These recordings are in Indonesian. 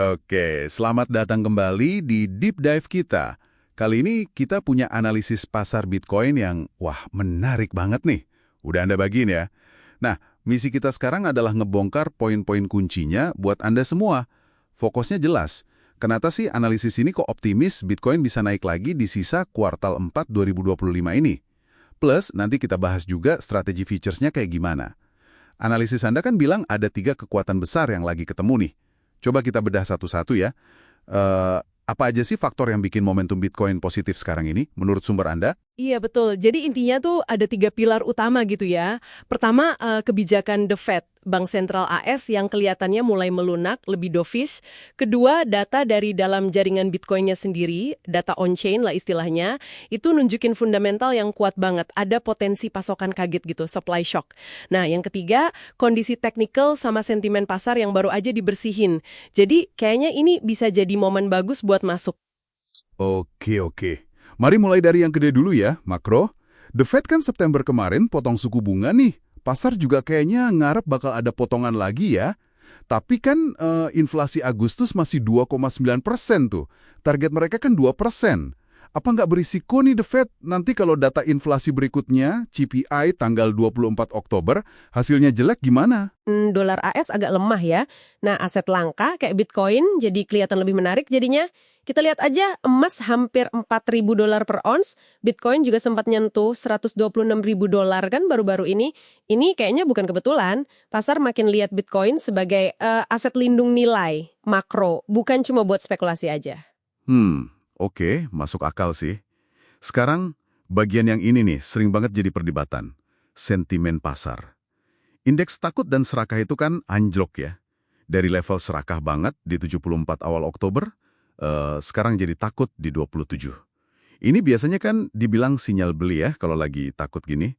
Oke, selamat datang kembali di Deep Dive kita. Kali ini kita punya analisis pasar Bitcoin yang, wah, menarik banget nih. Udah Anda bagiin ya. Nah, misi kita sekarang adalah ngebongkar poin-poin kuncinya buat Anda semua. Fokusnya jelas. Kenapa sih analisis ini kok optimis Bitcoin bisa naik lagi di sisa kuartal 4 2025 ini? Plus, nanti kita bahas juga strategi features-nya kayak gimana. Analisis Anda kan bilang ada 3 kekuatan besar yang lagi ketemu nih. Coba kita bedah satu-satu ya. Apa aja sih faktor yang bikin momentum Bitcoin positif sekarang ini, menurut sumber Anda? Iya, betul. Jadi intinya tuh ada 3 pilar utama gitu ya. Pertama, kebijakan The Fed, Bank Sentral AS yang kelihatannya mulai melunak, lebih dovish. Kedua, data dari dalam jaringan Bitcoin-nya sendiri, data on-chain lah istilahnya, itu nunjukin fundamental yang kuat banget. Ada potensi pasokan kaget gitu, supply shock. Nah, yang ketiga, kondisi teknikal sama sentimen pasar yang baru aja dibersihin. Jadi, kayaknya ini bisa jadi momen bagus buat masuk. Oke. Mari mulai dari yang gede dulu ya, makro. The Fed kan September kemarin potong suku bunga nih. Pasar juga kayaknya ngarep bakal ada potongan lagi ya. Tapi kan inflasi Agustus masih 2,9% tuh. Target mereka kan 2%. Apa nggak berisiko nih The Fed nanti kalau data inflasi berikutnya, CPI tanggal 24 Oktober, hasilnya jelek gimana? Dolar AS agak lemah ya. Nah, aset langka kayak Bitcoin jadi kelihatan lebih menarik jadinya. Kita lihat aja emas hampir 4.000 dolar per ons, Bitcoin juga sempat nyentuh 126.000 dolar kan baru-baru ini. Ini kayaknya bukan kebetulan. Pasar makin lihat Bitcoin sebagai aset lindung nilai, makro, bukan cuma buat spekulasi aja. Oke, masuk akal sih. Sekarang, bagian yang ini nih sering banget jadi perdebatan. Sentimen pasar. Indeks takut dan serakah itu kan anjlok ya. Dari level serakah banget di 74 awal Oktober, sekarang jadi takut di 27. Ini biasanya kan dibilang sinyal beli ya kalau lagi takut gini.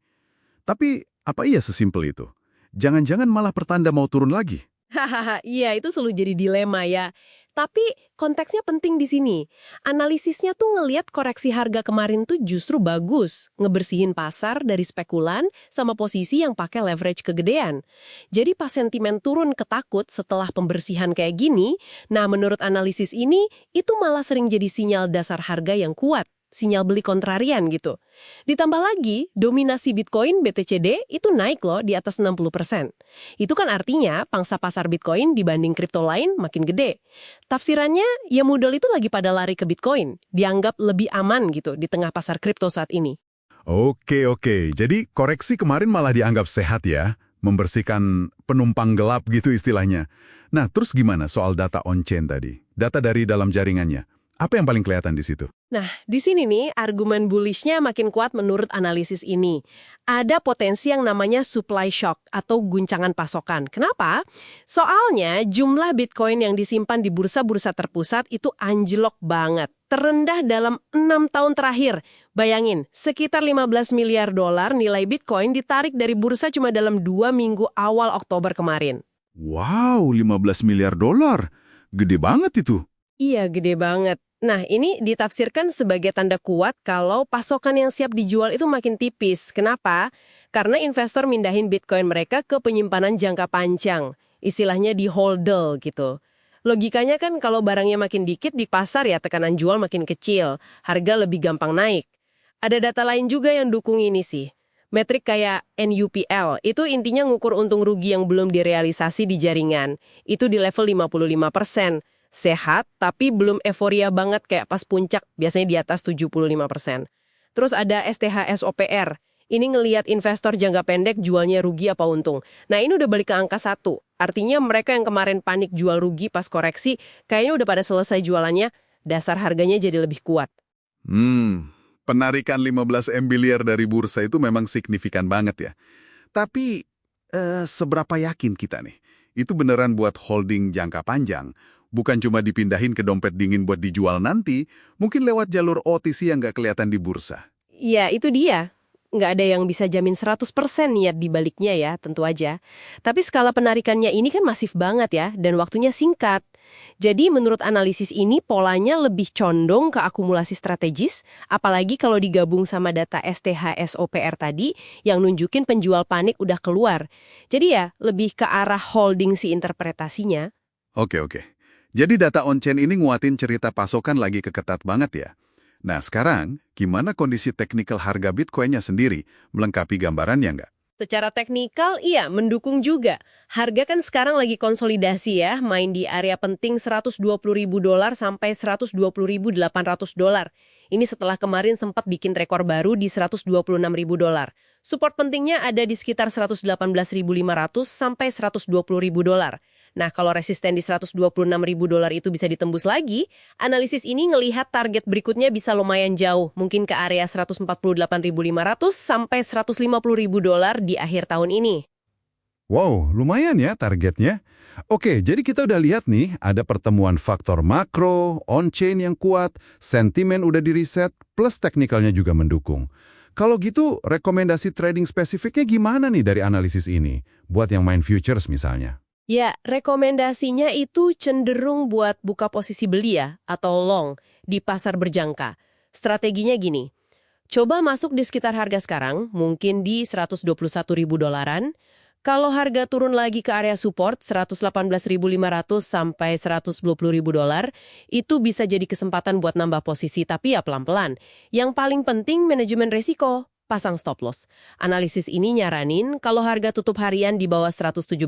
Tapi apa iya sesimpel itu? Jangan-jangan malah pertanda mau turun lagi? Hahaha, iya itu selalu jadi dilema ya. Tapi konteksnya penting di sini. Analisisnya tuh ngelihat koreksi harga kemarin tuh justru bagus, ngebersihin pasar dari spekulan sama posisi yang pakai leverage kegedean. Jadi pas sentimen turun ketakut setelah pembersihan kayak gini, nah menurut analisis ini itu malah sering jadi sinyal dasar harga yang kuat. Sinyal beli kontrarian gitu. Ditambah lagi, dominasi Bitcoin BTCD itu naik loh di atas 60%. Itu kan artinya pangsa pasar Bitcoin dibanding kripto lain makin gede. Tafsirannya, ya modal itu lagi pada lari ke Bitcoin, dianggap lebih aman gitu di tengah pasar kripto saat ini. Oke. Jadi koreksi kemarin malah dianggap sehat ya? Membersihkan penumpang gelap gitu istilahnya. Nah, terus gimana soal data on-chain tadi? Data dari dalam jaringannya. Apa yang paling kelihatan di situ? Nah, di sini nih argumen bullishnya makin kuat menurut analisis ini. Ada potensi yang namanya supply shock atau guncangan pasokan. Kenapa? Soalnya jumlah Bitcoin yang disimpan di bursa-bursa terpusat itu anjlok banget. Terendah dalam 6 tahun terakhir. Bayangin, sekitar 15 miliar dolar nilai Bitcoin ditarik dari bursa cuma dalam 2 minggu awal Oktober kemarin. Wow, 15 miliar dolar. Gede banget itu. Iya, gede banget. Nah, ini ditafsirkan sebagai tanda kuat kalau pasokan yang siap dijual itu makin tipis. Kenapa? Karena investor mindahin Bitcoin mereka ke penyimpanan jangka panjang. Istilahnya di hodl gitu. Logikanya kan kalau barangnya makin dikit di pasar ya tekanan jual makin kecil. Harga lebih gampang naik. Ada data lain juga yang dukung ini sih. Metrik kayak NUPL, itu intinya ngukur untung rugi yang belum direalisasi di jaringan. Itu di level 55%. Sehat, tapi belum euforia banget kayak pas puncak, biasanya di atas 75%. Terus ada STHSOPR. Ini ngelihat investor jangka pendek jualnya rugi apa untung. Nah, ini udah balik ke angka 1. Artinya mereka yang kemarin panik jual rugi pas koreksi, kayaknya udah pada selesai jualannya, dasar harganya jadi lebih kuat. Penarikan 15 miliar dari bursa itu memang signifikan banget ya. Tapi, seberapa yakin kita nih? Itu beneran buat holding jangka panjang. Bukan cuma dipindahin ke dompet dingin buat dijual nanti, mungkin lewat jalur OTC yang nggak kelihatan di bursa. Iya, itu dia. Nggak ada yang bisa jamin 100% niat di baliknya ya, tentu aja. Tapi skala penarikannya ini kan masif banget ya, dan waktunya singkat. Jadi menurut analisis ini polanya lebih condong ke akumulasi strategis, apalagi kalau digabung sama data STHSOPR tadi yang nunjukin penjual panik udah keluar. Jadi ya, lebih ke arah holding si interpretasinya. Oke. Jadi data on-chain ini nguatin cerita pasokan lagi keketat banget ya. Nah sekarang, gimana kondisi teknikal harga Bitcoin-nya sendiri? Melengkapi gambarannya nggak? Secara teknikal, iya, mendukung juga. Harga kan sekarang lagi konsolidasi ya, main di area penting $120.000 sampai $120.800. Ini setelah kemarin sempat bikin rekor baru di $126.000. Support pentingnya ada di sekitar $118.500 sampai $120.000. Nah, kalau resisten di $126.000 itu bisa ditembus lagi, analisis ini ngelihat target berikutnya bisa lumayan jauh, mungkin ke area $148.500 sampai $150.000 di akhir tahun ini. Wow, lumayan ya targetnya. Oke, jadi kita udah lihat nih, ada pertemuan faktor makro, on-chain yang kuat, sentimen udah di-reset, plus teknikalnya juga mendukung. Kalau gitu, rekomendasi trading spesifiknya gimana nih dari analisis ini? Buat yang main futures misalnya. Ya, rekomendasinya itu cenderung buat buka posisi beli ya, atau long, di pasar berjangka. Strateginya gini, coba masuk di sekitar harga sekarang, mungkin di $121.000. Kalau harga turun lagi ke area support, $118.500 sampai $120.000, itu bisa jadi kesempatan buat nambah posisi, tapi ya pelan-pelan. Yang paling penting, manajemen risiko. Pasang stop loss. Analisis ini nyaranin kalau harga tutup harian di bawah $117.000,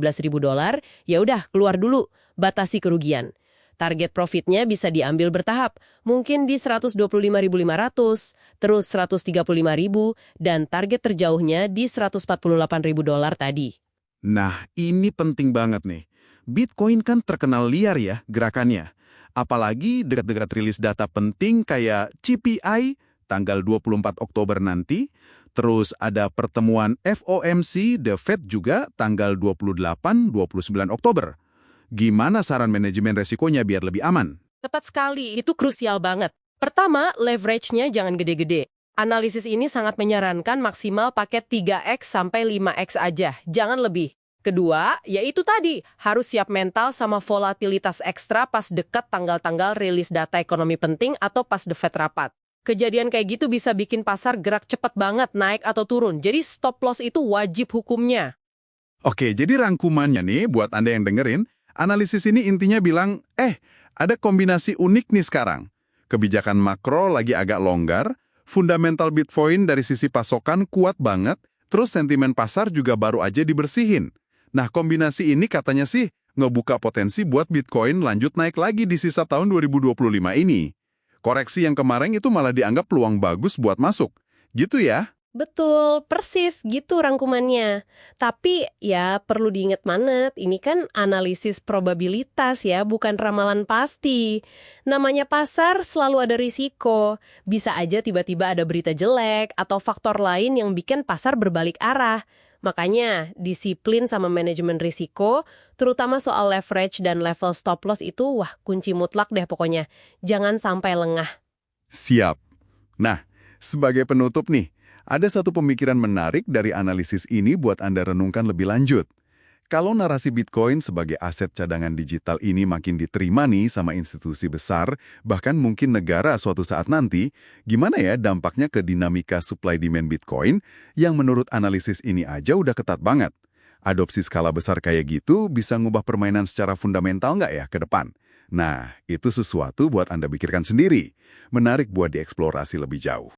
ya udah keluar dulu, batasi kerugian. Target profitnya bisa diambil bertahap, mungkin di $125.500, terus $135.000, dan target terjauhnya di $148.000 tadi. Nah, ini penting banget nih. Bitcoin kan terkenal liar ya gerakannya. Apalagi dekat-dekat rilis data penting kayak CPI tanggal 24 Oktober nanti, terus ada pertemuan FOMC, The Fed juga tanggal 28-29 Oktober. Gimana saran manajemen resikonya biar lebih aman? Tepat sekali, itu krusial banget. Pertama, leverage-nya jangan gede-gede. Analisis ini sangat menyarankan maksimal pakai 3x sampai 5x aja, jangan lebih. Kedua, yaitu tadi, harus siap mental sama volatilitas ekstra pas dekat tanggal-tanggal rilis data ekonomi penting atau pas The Fed rapat. Kejadian kayak gitu bisa bikin pasar gerak cepat banget naik atau turun, jadi stop loss itu wajib hukumnya. Oke, jadi rangkumannya nih buat Anda yang dengerin, analisis ini intinya bilang, ada kombinasi unik nih sekarang. Kebijakan makro lagi agak longgar, fundamental Bitcoin dari sisi pasokan kuat banget, terus sentimen pasar juga baru aja dibersihin. Nah, kombinasi ini katanya sih ngebuka potensi buat Bitcoin lanjut naik lagi di sisa tahun 2025 ini. Koreksi yang kemarin itu malah dianggap peluang bagus buat masuk. Gitu ya? Betul, persis gitu rangkumannya. Tapi ya perlu diingat banget, ini kan analisis probabilitas ya, bukan ramalan pasti. Namanya pasar selalu ada risiko. Bisa aja tiba-tiba ada berita jelek atau faktor lain yang bikin pasar berbalik arah. Makanya disiplin sama manajemen risiko, terutama soal leverage dan level stop loss itu kunci mutlak deh pokoknya. Jangan sampai lengah. Siap. Nah, sebagai penutup nih, ada satu pemikiran menarik dari analisis ini buat Anda renungkan lebih lanjut. Kalau narasi Bitcoin sebagai aset cadangan digital ini makin diterima nih sama institusi besar, bahkan mungkin negara suatu saat nanti, gimana ya dampaknya ke dinamika supply-demand Bitcoin yang menurut analisis ini aja udah ketat banget? Adopsi skala besar kayak gitu bisa ngubah permainan secara fundamental nggak ya ke depan? Nah, itu sesuatu buat Anda pikirkan sendiri. Menarik buat dieksplorasi lebih jauh.